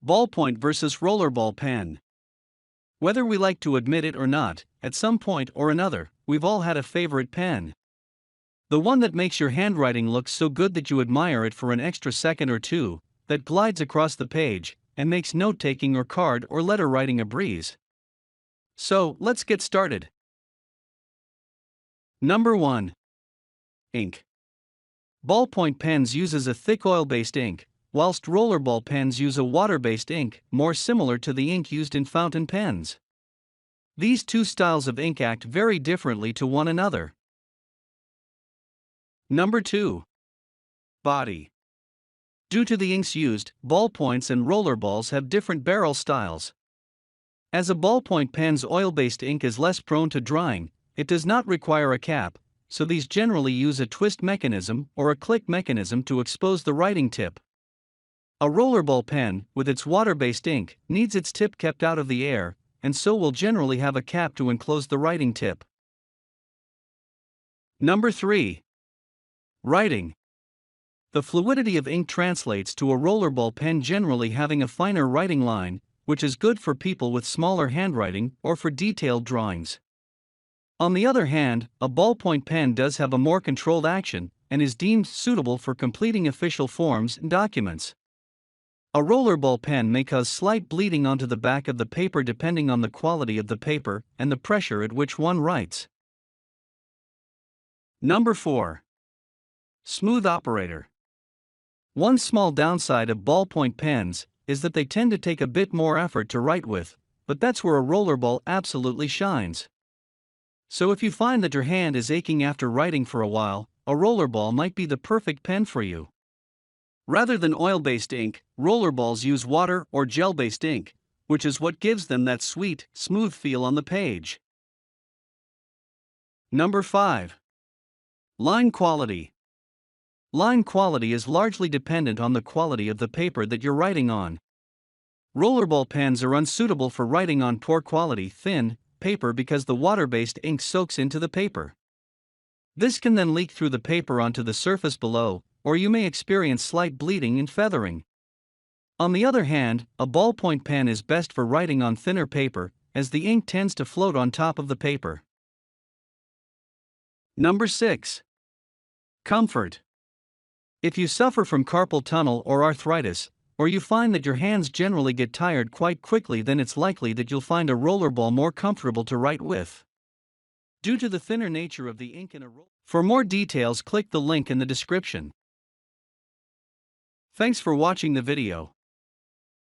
Ballpoint versus Rollerball Pen. Whether we like to admit it or not, at some point or another, we've all had a favorite pen. The one that makes your handwriting look so good that you admire it for an extra second or two, that glides across the page, and makes note-taking or card or letter writing a breeze. So, let's get started. Number 1. Ink. Ballpoint pens uses a thick oil-based ink, whilst rollerball pens use a water-based ink, more similar to the ink used in fountain pens. These two styles of ink act very differently to one another. Number 2. Body. Due to the inks used, ballpoints and rollerballs have different barrel styles. As a ballpoint pen's oil-based ink is less prone to drying, it does not require a cap, so these generally use a twist mechanism or a click mechanism to expose the writing tip. A rollerball pen, with its water-based ink, needs its tip kept out of the air, and so will generally have a cap to enclose the writing tip. Number 3. Writing. The fluidity of ink translates to a rollerball pen generally having a finer writing line, which is good for people with smaller handwriting or for detailed drawings. On the other hand, a ballpoint pen does have a more controlled action and is deemed suitable for completing official forms and documents. A rollerball pen may cause slight bleeding onto the back of the paper depending on the quality of the paper and the pressure at which one writes. Number 4. Smooth operator. One small downside of ballpoint pens is that they tend to take a bit more effort to write with, but that's where a rollerball absolutely shines. So if you find that your hand is aching after writing for a while, a rollerball might be the perfect pen for you. Rather than oil-based ink, rollerballs use water or gel-based ink, which is what gives them that sweet, smooth feel on the page. Number 5. Line quality. Line quality is largely dependent on the quality of the paper that you're writing on. Rollerball pens are unsuitable for writing on poor quality, thin paper because the water-based ink soaks into the paper. This can then leak through the paper onto the surface below, or you may experience slight bleeding and feathering. On the other hand, a ballpoint pen is best for writing on thinner paper, as the ink tends to float on top of the paper. Number 6. Comfort. If you suffer from carpal tunnel or arthritis, or you find that your hands generally get tired quite quickly, then it's likely that you'll find a rollerball more comfortable to write with. Due to the thinner nature of the ink in a roll. For more details, click the link in the description. Thanks for watching the video.